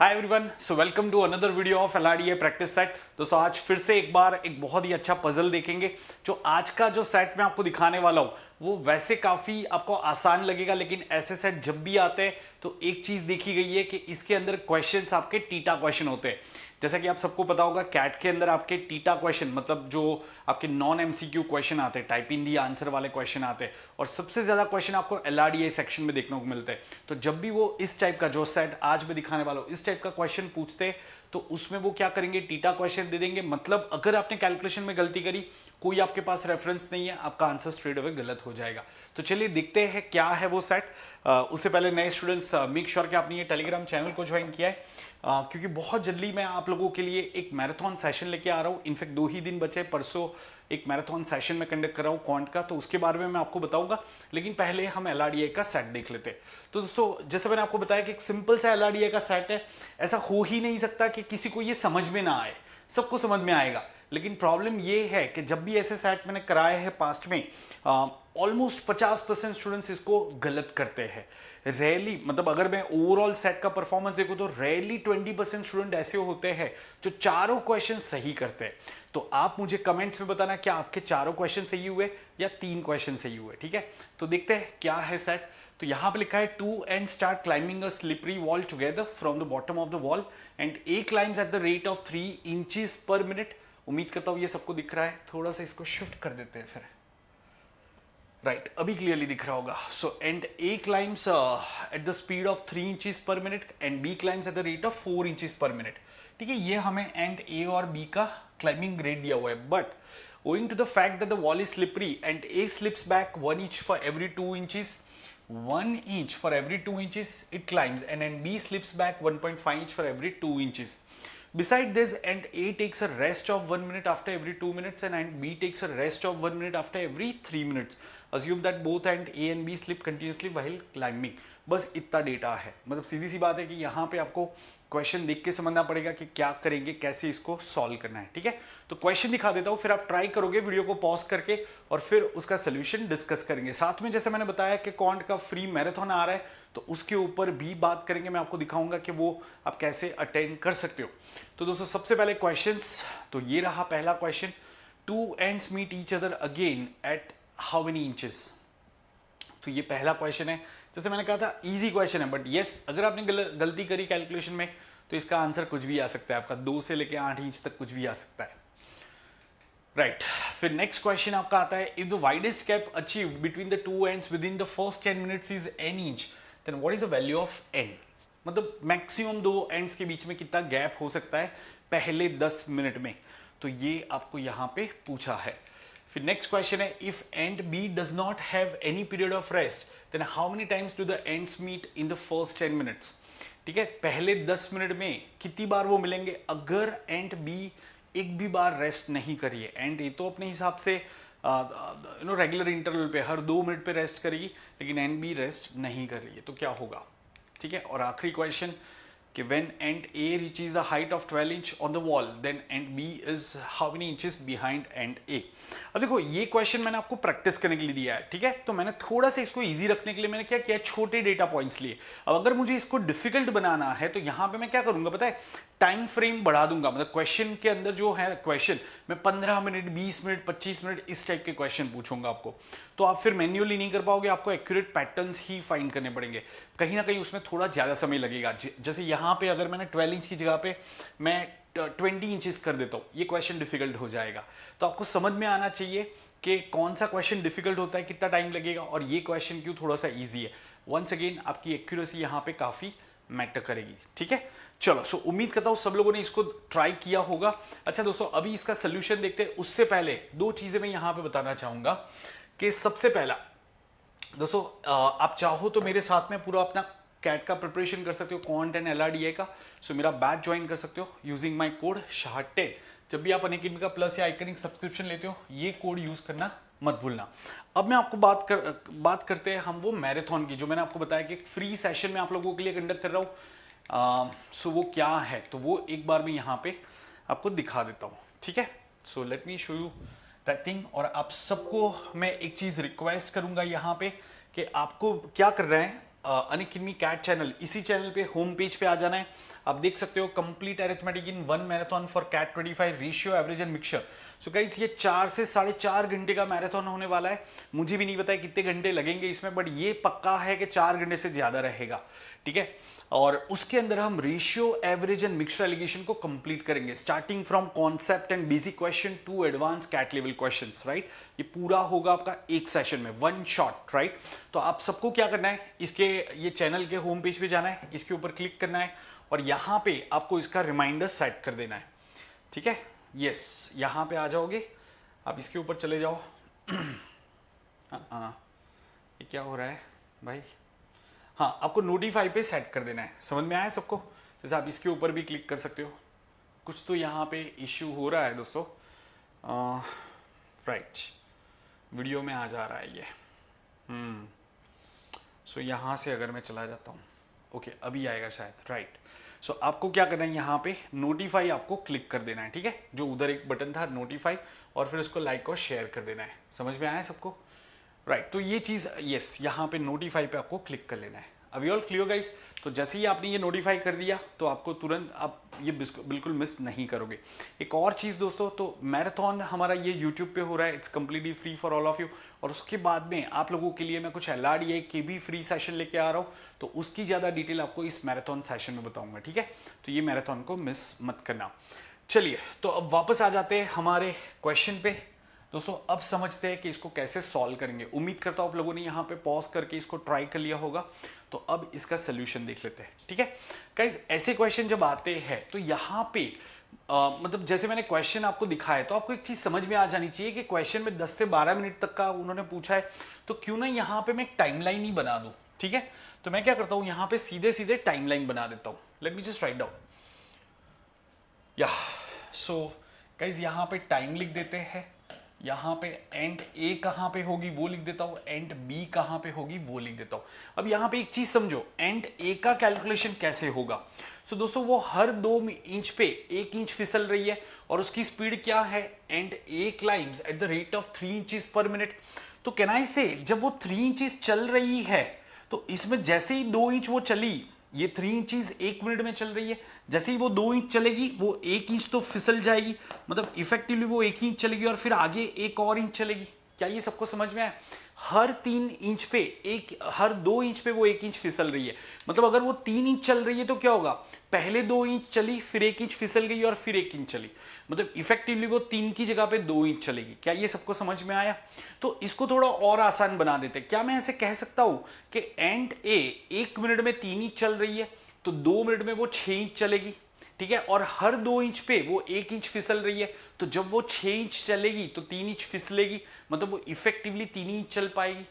Hi everyone, so welcome to another video of LRDA practice set. दोस्तों आज फिर से एक बार एक बहुत ही अच्छा पजल देखेंगे। जो आज का जो सेट मैं आपको दिखाने वाला हूं वो वैसे काफी आपको आसान लगेगा, लेकिन ऐसे सेट जब भी आते हैं तो एक चीज देखी गई है कि इसके अंदर क्वेश्चंस आपके टीटा क्वेश्चन होते हैं। जैसा कि आप सबको पता होगा, कैट के अंदर आपके टीटा क्वेश्चन मतलब जो आपके नॉन एमसीक्यू क्वेश्चन आते हैं, टाइप इन दी आंसर वाले क्वेश्चन आते हैं, और सबसे ज्यादा क्वेश्चन आपको एलआरडीए सेक्शन में देखने को मिलते हैं। तो जब भी वो इस टाइप का जो सेट आज मैं दिखाने वाला हूं इस टाइप का क्वेश्चन पूछते हैं तो उसमें वो क्या करेंगे, टीटा क्वेश्चन दे देंगे। मतलब अगर आपने कैलकुलेशन में गलती करी, कोई आपके पास रेफरेंस नहीं है, आपका आंसर स्ट्रेट अवे गलत हो जाएगा। तो चलिए देखते हैं क्या है वो सेट। उससे पहले नए स्टूडेंट्स मेक श्योर कि आपने ये टेलीग्राम चैनल को ज्वाइन किया है, क्योंकि बहुत जल्दी मैं आप लोगों के लिए एक मैराथन सेशन लेके आ रहा हूँ। इनफैक्ट 2 ही दिन बचे, परसों एक मैराथन सेशन में कंडक्ट कर रहा हूँ क्वांट का, तो उसके बारे में मैं आपको बताऊंगा। लेकिन पहले हम एलआरडीए का सेट देख लेते हैं। तो दोस्तों जैसे मैंने आपको बताया कि एक सिंपल सा एलआरडीए का सेट है। ऐसा हो ही नहीं सकता कि किसी को ये समझ में ना आए, सबको समझ में आएगा। लेकिन प्रॉब्लम ये है कि जब भी ऐसे सेट मैंने कराए हैं पास्ट में, ऑलमोस्ट 50% स्टूडेंट्स इसको गलत करते हैं। रेयरली, मतलब अगर मैं ओवरऑल सेट का परफॉर्मेंस देखूं तो रेयरली 20% स्टूडेंट ऐसे होते हैं जो चारों क्वेश्चन सही करते हैं। तो आप मुझे कमेंट्स में बताना क्या आपके चारों क्वेश्चन सही हुए या 3 क्वेश्चन सही हुए। ठीक है, तो देखते हैं क्या है सेट। तो यहां पे लिखा है 2 and start climbing a slippery wall together from the bottom of the wall and A climbs at the rate of 3 inches per minute। उम्मीद करता हूं ये सबको दिख रहा है। थोड़ा सा इसको शिफ्ट कर देते हैं फिर। राइट, अभी क्लियरली दिख रहा होगा। So end A climbs at the speed of 3 inches per minute end B climbs at the rate of 4 inches per minute. ठीक है, ये हमें एंड ए और बी का क्लाइंबिंग रेट दिया हुआ है। But owing to the fact that the wall is slippery and A slips back 1 inch for every 2 inches, 1 inch for every 2 inches it climbs, and B slips back 1.5 inch for every 2 inches. Beside this, and A takes a rest of 1 minute after every 2 minutes, and B takes a rest of 1 minute after every 3 minutes. Assume that both and A and B slip continuously while climbing. बस इतना data है। मतलब सीधी सी बात है कि यहाँ पे आपको क्वेश्चन देख के समझना पड़ेगा कि क्या करेंगे, कैसे इसको सॉल्व करना है। ठीक है, तो क्वेश्चन दिखा देता हूँ, फिर आप ट्राई करोगे वीडियो को पॉज करके और फिर उसका सोल्यूशन डिस्कस करेंगे। साथ में जैसे मैंने बताया कि क्वांट का फ्री मैराथन आ रहा है, तो उसके ऊपर भी बात करेंगे। मैं आपको दिखाऊंगा कि वो आप कैसे अटेंड कर सकते हो। तो दोस्तों सबसे पहले क्वेश्चंस, तो ये रहा पहला question. 2 ends meet each other again at how many inches? तो ये पहला क्वेश्चन है। जैसे मैंने कहा था इजी क्वेश्चन है, बट यस अगर आपने गलती करी कैलकुलेशन में तो इसका आंसर कुछ भी आ सकता है। आपका 2 से लेके 8 इंच तक कुछ भी आ सकता है। राइट, फिर नेक्स्ट क्वेश्चन आपका आता है, if the widest gap achieved between the 2 ends within the first 10 minutes is n inch, then what is the value of n? मतलब मैक्सिमम 2 एंड्स के बीच में कितना गैप हो सकता है पहले 10 मिनट में। तो ये आपको यहां पे पूछा है। फिर नेक्स्ट क्वेश्चन है, if end B does not have any period of rest, then how many times do the ends meet in the first 10 minutes? ठीक है, पहले 10 मिनट में कितनी बार वो मिलेंगे अगर एंड बी एक भी बार रेस्ट नहीं करिए। एंड ए तो अपने हिसाब से रेगुलर इंटरवल पे हर 2 मिनट पे रेस्ट करेगी, लेकिन एंड बी रेस्ट नहीं कर रही है, तो क्या होगा? ठीक है, और आखिरी क्वेश्चन कि when end A reaches the height of 12 inch on the wall, then end B is how many inches behind end A? अब देखो ये क्वेश्चन मैंने आपको प्रैक्टिस करने के लिए दिया है। ठीक है, तो मैंने थोड़ा सा इसको इजी रखने के लिए मैंने क्या किया, छोटे डेटा पॉइंट्स लिए। अब अगर मुझे इसको डिफिकल्ट बनाना है तो यहां पे मैं क्या करूंगा पता है, टाइम फ्रेम बढ़ा दूंगा। मतलब क्वेश्चन के अंदर जो है क्वेश्चन मैं 15 मिनट 20 मिनट 25 मिनट इस टाइप के क्वेश्चन पूछूंगा आपको। तो आप फिर मैन्युअली नहीं कर पाओगे, आपको एक्यूरेट पैटर्न्स ही फाइंड करने पड़ेंगे। कहीं ना कहीं उसमें थोड़ा ज्यादा समय लगेगा। जैसे यहाँ पे अगर मैंने 12 इंच की जगह पे मैं 20 इंचेस कर देता हूँ, ये क्वेश्चन डिफिकल्ट हो जाएगा। तो आपको समझ में आना चाहिए कि कौन सा क्वेश्चन डिफिकल्ट होता है, कितना टाइम लगेगा, और ये क्वेश्चन क्यों थोड़ा सा ईजी है। वंस अगेन आपकी एक्यूरेसी यहाँ पे काफी मैटर करेगी। ठीक है, चलो सो उम्मीद करता हूं सब लोगों ने इसको ट्राई किया होगा। अच्छा दोस्तों, अभी इसका सोल्यूशन देखते हैं उससे पहले 2 चीजें मैं यहां पे बताना चाहूंगा कि सबसे पहला दोस्तों, आप चाहो तो मेरे साथ में पूरा अपना कैट का प्रिपरेशन कर सकते हो, क्वांट एंड एलआरडीए का। सो मेरा बैच ज्वाइन कर सकते हो यूजिंग माय कोड शाह10। जब भी आप अनअकैडमी का प्लस या आइकनिक सब्सक्रिप्शन लेते हो, ये कोड यूज करना मत भूलना। अब मैं आपको बात करते हैं हम वो मैराथन की, जो मैंने आपको बताया कि एक फ्री सेशन में आप लोगों के लिए कंडक्ट कर रहा हूँ। सो वो क्या है, तो वो एक बार मैं यहाँ पे आपको दिखा देता हूँ। ठीक है, so let me show you that thing. और आप सबको मैं एक चीज रिक्वेस्ट करूंगा यहाँ पे कि आपको क्या कर रहे हैं, अनअकैडमी कैट चैनल, इसी चैनल पे होम पेज पे आ जाना है। आप देख सकते हो complete arithmetic in 1 marathon for CAT 25 ratio average and mixture. So guys ये 4 से 4.5 घंटे का मैराथन होने वाला है। मुझे भी नहीं पता है कितने घंटे लगेंगे इसमें, बट ये पक्का है कि 4 घंटे से ज्यादा रहेगा, ठीक है। और उसके अंदर हम ratio average and mixture alligation को कंप्लीट करेंगे, starting from concept and basic question to advance CAT level questions, right. ये पूरा होगा आपका एक सेशन में, वन शॉट, राइट। तो आप सबको क्या करना है, इसके ये चैनल के होम पेज पे जाना है, इसके ऊपर क्लिक करना है और यहां पे आपको इसका रिमाइंडर सेट कर देना है, ठीक है। यस, यहां पे आ जाओगे आप, इसके ऊपर चले जाओ। हाँ, ये क्या हो रहा है भाई? हाँ, आपको नोटिफाई पे सेट कर देना है। समझ में आया सबको? जैसे आप इसके ऊपर भी क्लिक कर सकते हो। कुछ तो यहाँ पे इश्यू हो रहा है दोस्तों, राइट, वीडियो में आ जा रहा है ये। सो यहाँ से अगर मैं चला जाता हूँ, ओके अभी आएगा शायद, राइट। सो आपको क्या करना है, यहाँ पे नोटिफाई आपको क्लिक कर देना है, ठीक है। जो उधर एक बटन था नोटिफाई, और फिर उसको लाइक और शेयर कर देना है। समझ में आया सबको? राइट, तो ये चीज़, यस, यहाँ पे नोटिफाई पे आपको क्लिक कर लेना है। अभी ऑल क्लियर गाइस? तो जैसे ही आपने ये नोटिफाई कर दिया तो आपको तुरंत आप ये बिल्कुल मिस नहीं करोगे। एक और चीज़ दोस्तों, तो मैराथन हमारा ये यूट्यूब पे हो रहा है, it's completely free for all of you. और उसके बाद में आप लोगों के लिए मैं कुछ LRDI के भी फ्री सेशन लेके आ रहा हूँ, तो उसकी ज़्यादा डिटेल आपको इस मैराथन सेशन में बताऊँगा, ठीक है। तो ये मैराथन को मिस मत करना। चलिए, तो अब वापस आ जाते हैं हमारे क्वेश्चन पे। दोस्तों अब समझते हैं कि इसको कैसे सॉल्व करेंगे। उम्मीद करता हूं आप लोगों ने यहाँ पे पॉज करके इसको ट्राई कर लिया होगा। तो अब इसका सोल्यूशन देख लेते हैं, ठीक है गाइस। ऐसे क्वेश्चन जब आते हैं तो यहाँ पे मतलब जैसे मैंने क्वेश्चन आपको दिखाया, तो आपको एक चीज समझ में आ जानी चाहिए कि क्वेश्चन में 10 से 12 मिनट तक का उन्होंने पूछा है, तो क्यों ना यहाँ पे मैं एक टाइमलाइन ही बना दूं, ठीक है। तो मैं क्या करता हूँ, यहाँ पे सीधे सीधे टाइमलाइन बना देता हूँ। Let me just write down, या सो गाइस यहाँ पे टाइम लिख देते हैं, यहाँ पे एंड ए कहाँ पे होगी वो लिख देता हूँ, एंड बी कहाँ पे होगी वो लिख देता हूँ। अब यहाँ पे एक चीज समझो, एंड ए का कैलकुलेशन कैसे होगा। सो दोस्तों वो हर 2 इंच पे 1 इंच फिसल रही है और उसकी स्पीड क्या है, and A climbs at the rate of 3 inches per minute. तो कैन आई से, जब वो 3 इंचेस चल रही है तो इसमें जैसे ही 2 इंच वो चली, ये 3 इंचेस 1 मिनट में चल रही है, जैसे ही वो 2 इंच चलेगी वो 1 इंच तो फिसल जाएगी, मतलब इफेक्टिवली वो 1 इंच चलेगी और फिर आगे 1 और इंच चलेगी। क्या ये सबको समझ में आया? हर 3 इंच पे हर 2 इंच पे वो 1 इंच फिसल रही है। मतलब अगर वो 3 इंच चल रही है तो क्या होगा, पहले 2 इंच चली, फिर 1 इंच फिसल गई और फिर 1 इंच चली, मतलब इफेक्टिवली वो 3 की जगह पे 2 इंच चलेगी। क्या ये सबको समझ में आया? तो इसको थोड़ा और आसान बना देते। क्या मैं ऐसे कह सकता हूं कि एंड ए 1 मिनट में 3 इंच चल रही है तो 2 मिनट में वो 6 इंच चलेगी, ठीक है। और हर 2 इंच पे वो 1 इंच फिसल रही है, तो जब वो 6 इंच चलेगी तो 3 इंच फिसलेगी, मतलब वो इफेक्टिवली 3 इंच चल पाएगी।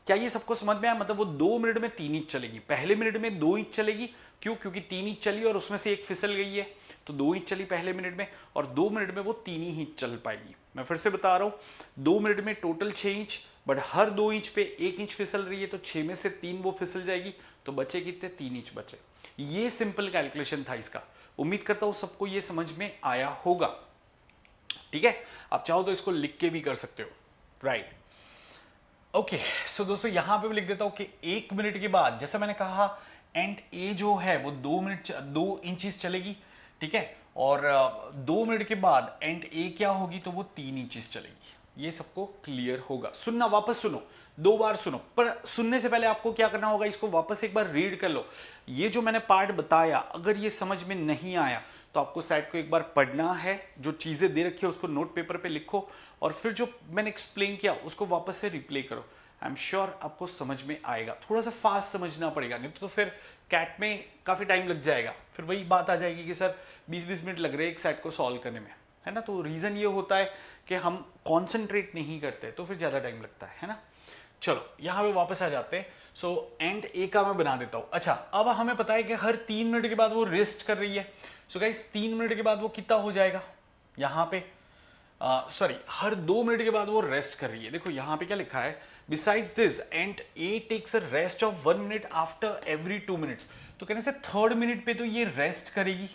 क्या ये सबको समझ में आया? मतलब वो 2 मिनट में 3 इंच चलेगी, पहले मिनट में 2 इंच चलेगी, क्यों? क्योंकि 3 इंच चली और उसमें से 1 फिसल गई है, तो 2 इंच चली पहले मिनट में, और 2 मिनट में वो 3 ही इंच चल पाएगी। मैं फिर से बता रहा हूं, 2 मिनट में total 6 inch, but her 2 inch पे 1 इंच फिसल रही है, तो 6 में से 3 वो फिसल जाएगी, तो बचे कितने? 3 इंच बचे। ये सिंपल कैलकुलेशन था इसका। उम्मीद करता हूं सबको ये समझ में आया होगा, ठीक है। आप चाहो तो इसको लिख के भी कर सकते हो, राइट। ओके, सो दोस्तों यहां पे भी लिख देता हूं कि 1 मिनट के बाद, जैसा मैंने कहा, एंड ए जो है वो 2 इंचेस चलेगी, ठीक है। और 2 मिनट के बाद एंड ए क्या होगी, तो वो 3 इंचेस चलेगी। ये सबको क्लियर होगा? सुनना, वापस सुनो, 2 बार सुनो, पर सुनने से पहले आपको क्या करना होगा, इसको वापस एक बार रीड कर लो। ये जो मैंने पार्ट बताया, अगर ये समझ में नहीं आया तो आपको साइड को एक बार पढ़ना है, जो चीजें दे रखी है उसको नोट पेपर पे लिखो, और फिर जो मैंने एक्सप्लेन किया उसको वापस से रिप्ले करो। आई एम श्योर आपको समझ में आएगा। थोड़ा सा फास्ट समझना पड़ेगा, नहीं तो फिर कैट में काफी टाइम लग जाएगा, फिर वही बात आ जाएगी कि सर 20-20 मिनट लग रहे हैं एक सेट को सॉल्व करने में, है ना। तो रीजन ये होता है कि हम कॉन्सेंट्रेट नहीं करते, तो फिर ज्यादा टाइम लगता है ना। चलो यहां पे वापस आ जाते हैं। सो एंड ए का मैं बना देता हूं। अच्छा, अब हमें पता है कि हर 3 मिनट के बाद वो रेस्ट कर रही है। सो गाइस 3 मिनट के बाद वो कितना हो जाएगा, यहां पे सॉरी, हर 2 मिनट के बाद वो रेस्ट कर रही है। देखो यहां पे क्या लिखा है, besides this end A takes a rest of 1 minute after every 2 minutes. तो कहने से 3rd मिनट पे तो ये रेस्ट करेगी,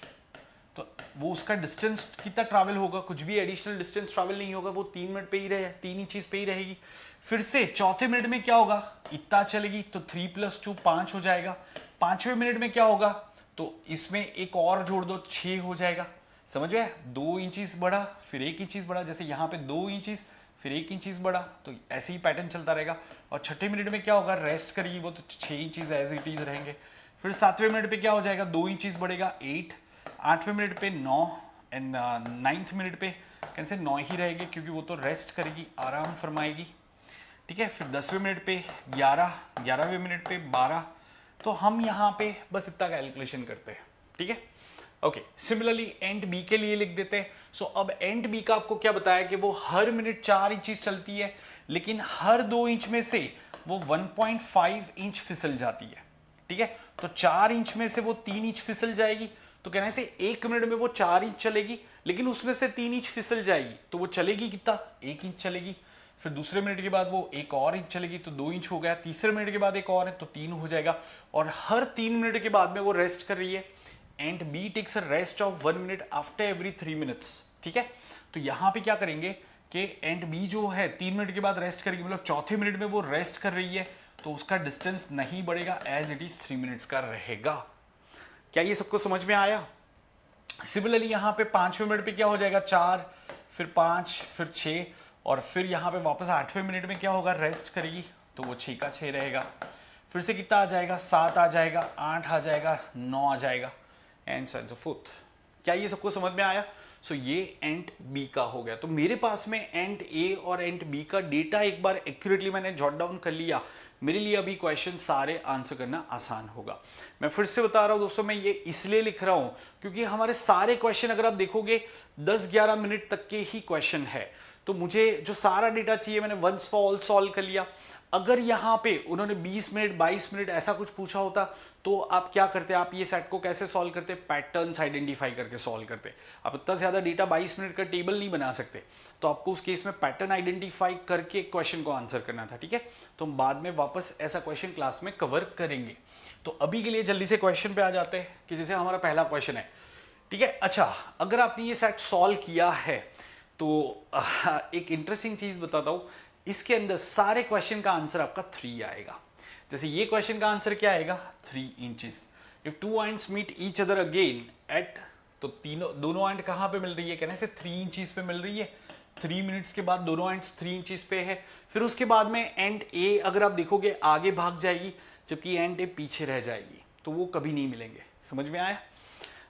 तो वो उसका डिस्टेंस कितना ट्रैवल होगा, कुछ भी एडिशनल डिस्टेंस ट्रैवल नहीं होगा, वो 3 मिनट पे ही रहे, 3 इंचेस पे ही रहेगी। फिर से चौथे मिनट में क्या होगा, इतना चलेगी तो 3 + 2 5 हो जाएगा। पांचवें मिनट में क्या होगा, तो इसमें एक और जोड़ दो, 6 हो जाएगा। समझ गए, 2 इंचेस बढ़ा फिर 1 इंचेस बढ़ा, जैसे यहाँ पे 2 इंचेस फिर 1 इंचेस बढ़ा, तो ऐसे ही पैटर्न चलता रहेगा। और छठे मिनट में क्या होगा, रेस्ट करेगी वो, तो 6 इंचेस एज इट इज रहेंगे। फिर सातवें मिनट पे क्या हो जाएगा, 2 इंचेस बढ़ेगा 8, आठवें मिनट पे 9 एंड 9th मिनट पे कैसे 9 ही रहेंगे क्योंकि वो तो रेस्ट करेगी, आराम फरमाएगी। ठीक है, फिर 10वें मिनट पे 11, 11वें मिनट पे 12। तो हम यहाँ पे बस इतना कैलकुलेशन करते हैं। ठीक है, ओके। सिमिलरली एंड बी के लिए लिख देते हैं। सो अब एंड बी का आपको क्या बताया कि वो हर मिनट 4 इंचेस चलती है, लेकिन हर 2 इंच में से वो 1.5 इंच फिसल जाती है। ठीक है, तो 4 इंच में से वो 3 इंच फिसल जाएगी, तो कहने से 1 मिनट में वो 4 इंच चलेगी, लेकिन उसमें से 3 इंच फिसल जाएगी, तो वो चलेगी कितना, 1 इंच चलेगी। फिर दूसरे मिनट के बाद वो 1 और इंच चलेगी, तो 2 इंच हो गया। तीसरे मिनट के बाद एक और है, तो 3 हो जाएगा। और हर 3 मिनट के बाद में वो रेस्ट कर रही है। End B takes a rest of 1 minute after every 3 minutes. ठीक है, तो यहां पे क्या करेंगे कि एंड बी जो है 3 मिनट के बाद रेस्ट करेगी, मतलब चौथे मिनट में वो रेस्ट कर रही है, तो उसका डिस्टेंस नहीं बढ़ेगा, एज इट इज 3 मिनट्स का रहेगा। क्या ये सबको समझ में आया? सिमिलरली यहां पे 5वें मिनट पे क्या हो जाएगा, 4 फिर 5 फिर 6, और फिर यहां पे वापस 8वें मिनट में क्या होगा, रेस्ट करेगी, तो वो 6 का 6 रहेगा। फिर से कितना आ जाएगा, 7 आ जाएगा, 8 आ जाएगा, 9 आ जाएगा, एंड सो फोर्थ। क्या ये सबको समझ में आया? सो ये एंड बी का हो गया। तो मेरे पास में एंड ए और एंड बी का डेटा एक बार एक्यूरेटली मैंने जॉट डाउन कर लिया, मेरे लिए अभी क्वेश्चन सारे आंसर करना आसान होगा। मैं फिर से बता रहा हूं दोस्तों, मैं ये इसलिए लिख रहा हूं क्योंकि हमारे सारे क्वेश्चन अगर आप देखोगे 10-11 मिनट तक के ही क्वेश्चन है, तो मुझे जो सारा डेटा चाहिए मैंने वंस फॉर ऑल सॉल्व कर लिया। अगर यहां पे उन्होंने 20 मिनट 22 मिनट ऐसा कुछ पूछा होता, तो आप क्या करते, आप ये सेट को कैसे सॉल्व करते, पैटर्न्स आइडेंटिफाई करके सॉल्व करते। आप इतना ज्यादा डेटा 22 मिनट का टेबल नहीं बना सकते, तो आपको उस केस में पैटर्न आइडेंटिफाई करके क्वेश्चन को आंसर करना था। ठीक है, तो हम बाद में वापस ऐसा क्वेश्चन क्लास में कवर करेंगे। तो अभी के लिए जल्दी से क्वेश्चन पे आ जाते हैं कि जैसे हमारा पहला क्वेश्चन है। ठीक है, अच्छा, अगर आपने ये सेट सॉल्व किया है तो एक इंटरेस्टिंग चीज बताता हूं, इसके अंदर सारे क्वेश्चन का आंसर आपका 3 आएगा। जैसे ये क्वेश्चन का आंसर क्या आएगा, 3 inches. If two ends meet each other again at, तो दोनों एंड कहां पे मिल रही है, कहने से 3 इंचेस पे मिल रही है। 3 मिनट्स के बाद दोनों एंड्स 3 इंचेस पे है। फिर उसके बाद में एंड ए अगर आप देखोगे आगे भाग जाएगी, जबकि एंड ए पीछे रह जाएगी, तो वो कभी नहीं मिलेंगे। समझ में आया?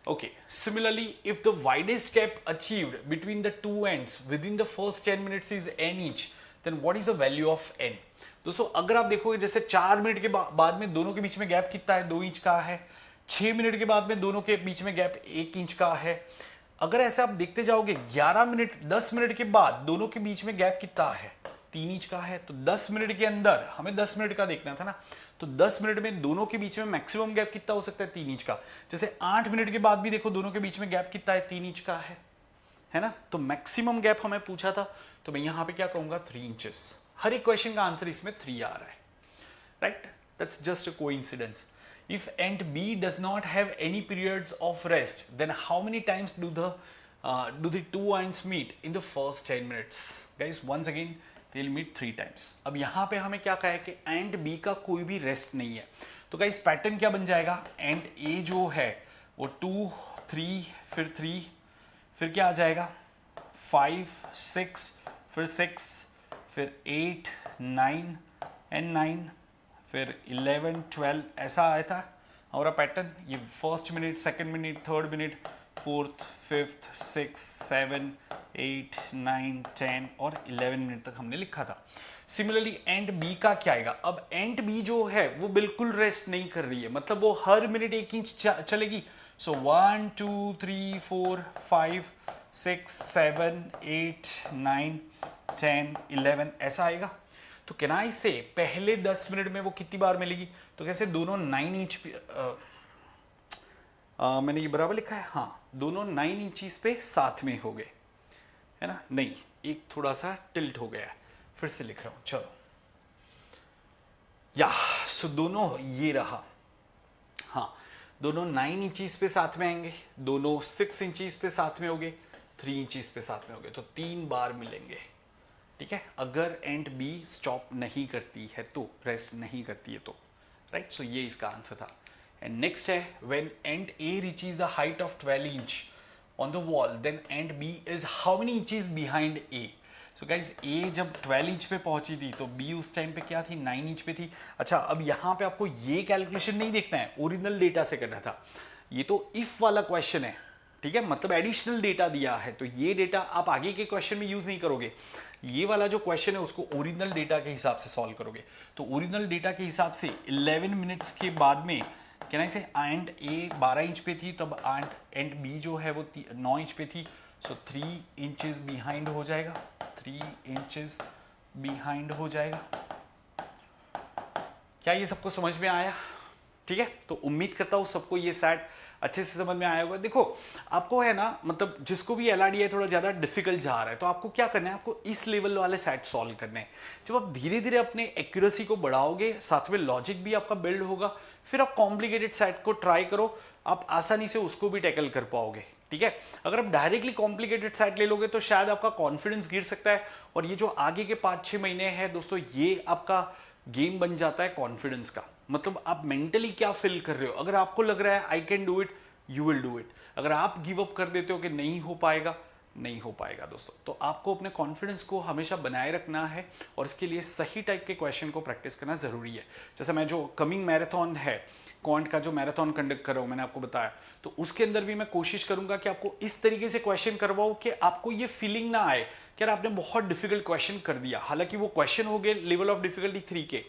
Okay, similarly, if the widest gap achieved between the two ends within the first 10 minutes is n each, then what is the value of n? दोस्तों अगर आप देखोगे जैसे 4 मिनट के बाद में दोनों के बीच में गैप कितना है, 2 इंच का है। 6 मिनट के बाद में दोनों के बीच में गैप 1 इंच का है। अगर ऐसे आप देखते जाओगे 11 मिनट 10 मिनट के बाद दोनों के बीच में गैप कितना है, 3 इंच का है। तो 10 मिनट के अंदर हमें 10 मिनट का देखना था ना, तो 10 मिनट में दोनों के बीच में मैक्सिमम गैप कितना हो सकता है, 3 इंच का। जैसे 8 मिनट के बाद भी देखो दोनों के बीच में गैप कितना है, 3 इंच का है ना। तो मैक्सिमम गैप हमें पूछा था, तो मैं यहां पे क्या कहूंगा, 3 इंचेस। हर एक क्वेश्चन का आंसर इसमें 3 आ रहा है, right? That's just a coincidence. If end B does not have any periods of rest, then how many times do the two ends meet in the first 10 minutes? Guys, once again, they'll meet 3 times. अब यहाँ पे हमें क्या कहा है कि and B का कोई भी रेस्ट नहीं है, तो गाइस पैटर्न क्या बन जाएगा, एंड ए जो है वो 2 3 फिर 3 फिर क्या आ जाएगा 5 6 फिर 6 फिर 8 9 एंड 9 फिर 11 12 ऐसा आया था हमारा पैटर्न। ये first minute, second minute, third minute, fourth, fifth, 6 7 8 9 10 और 11 मिनट तक हमने लिखा था। सिमिलरली एंड बी का क्या आएगा, अब एंड बी जो है वो बिल्कुल रेस्ट नहीं कर रही है, मतलब वो हर मिनट 1 इंच चलेगी। सो 1 2 3 4 5 6 7 8 9 10 11 ऐसा आएगा। तो केनाई से पहले 10 मिनट में वो कितनी बार मिलेगी, तो कैसे दोनों 9 इंच पे मैंने ये बराबर लिखा है, हाँ दोनों 9 इंचीज पे साथ में हो गए, है ना। नहीं, एक थोड़ा सा टिल्ट हो गया है, फिर से लिख रहा हूं, चलो या सो दोनों ये रहा। हाँ, दोनों 9 इंचीज पे साथ में आएंगे, दोनों 6 इंचीज पे साथ में होंगे, 3 इंचीज पे साथ में होंगे, तो 3 बार मिलेंगे। ठीक है, अगर एंड बी स्टॉप नहीं करती है तो, रेस्ट नहीं करती है तो, राइट। सो ये इसका आंसर था। एंड नेक्स्ट है when end A reaches the height of 12 inch on the wall then end B is how many inches behind A. So guys A जब 12 इंच पे पहुंची थी तो बी उस टाइम पे क्या थी, 9 इंच पे थी। अच्छा, अब यहाँ पे आपको ये कैलकुलेशन नहीं देखना है, ओरिजिनल डेटा से करना था। ये तो इफ वाला क्वेश्चन है, ठीक है, मतलब एडिशनल डेटा दिया है, तो ये डेटा आप आगे के क्वेश्चन में यूज नहीं करोगे। ये वाला जो क्वेश्चन है उसको ओरिजिनल डेटा के हिसाब से सॉल्व करोगे। तो ओरिजिनल डेटा के हिसाब से 11 मिनट्स के बाद में कहना से एंड ए 12 इंच पे थी, तब एंड बी जो है वो 9 इंच पे थी। सो 3 इंचेस बिहाइंड हो जाएगा, 3 इंचेस बिहाइंड हो जाएगा। क्या ये सबको समझ में आया? ठीक है, तो उम्मीद करता हूँ सबको ये सेट अच्छे से समझ में आया होगा। देखो आपको है ना, मतलब जिसको भी एलआरडीआई थोड़ा ज़्यादा डिफिकल्ट जा रहा है, तो आपको क्या करना है, आपको इस लेवल वाले सेट सॉल्व करने हैं। जब आप धीरे धीरे अपने एक्यूरेसी को बढ़ाओगे, साथ में लॉजिक भी आपका बिल्ड होगा, फिर आप कॉम्प्लिकेटेड सेट को ट्राई करो, आप आसानी से उसको भी टैकल कर पाओगे। ठीक है, अगर आप डायरेक्टली कॉम्प्लिकेटेड सेट ले लोगे तो शायद आपका कॉन्फिडेंस गिर सकता है, और ये जो आगे के 5-6 महीने हैं दोस्तों, ये आपका गेम बन जाता है कॉन्फिडेंस का। मतलब आप मेंटली क्या फील कर रहे हो, अगर आपको लग रहा है I can do it, you will do it. अगर आप गिव अप कर देते हो कि नहीं हो पाएगा, नहीं हो पाएगा दोस्तों। तो आपको अपने कॉन्फिडेंस को हमेशा बनाए रखना है, और इसके लिए सही टाइप के क्वेश्चन को प्रैक्टिस करना जरूरी है। जैसे मैं जो कमिंग मैराथन है, क्वांट का जो मैराथन कंडक्ट कर रहा हूं, मैंने आपको बताया, तो उसके अंदर भी मैं कोशिश करूंगा कि आपको इस तरीके से क्वेश्चन करवाऊं कि आपको ये फीलिंग ना आए कि यार आपने बहुत डिफिकल्ट क्वेश्चन कर दिया। हालांकि वो क्वेश्चन हो गए लेवल ऑफ डिफिकल्टी 3 के,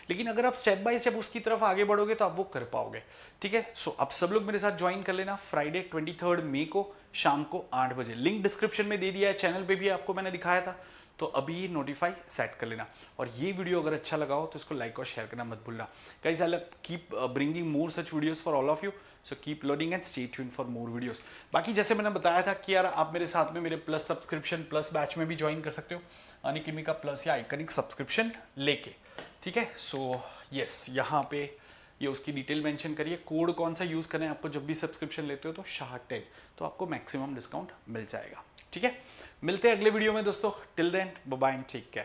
लेकिन अगर आप स्टेप बाय स्टेप उसकी तरफ आगे बढ़ोगे तो आप वो कर पाओगे। ठीक है, सो आप सब लोग मेरे साथ ज्वाइन कर लेना फ्राइडे 23 मई को शाम को 8 बजे। लिंक डिस्क्रिप्शन में दे दिया है, चैनल पे भी आपको मैंने दिखाया था, तो अभी नोटिफाई सेट कर लेना। और ये वीडियो अगर अच्छा लगा हो तो इसको लाइक और शेयर करना मत भूलना। Guys I will keep bringing more such videos for all of you, so keep loading and stay tuned for more videos. बाकी जैसे मैंने बताया था कि यार आप मेरे साथ में मेरे प्लस सब्सक्रिप्शन प्लस बैच में भी ज्वाइन कर सकते हो, अनअकैडमी का प्लस या आइकनिक सब्सक्रिप्शन लेके। ठीक है, सो यस, यहाँ पे ये उसकी डिटेल मेंशन करिए, कोड कौन सा यूज़ करें आपको जब भी सब्सक्रिप्शन लेते हो, तो शाह10, तो आपको मैक्सिमम डिस्काउंट मिल जाएगा। ठीक है, मिलते हैं अगले वीडियो में दोस्तों। Till then bye bye and take care.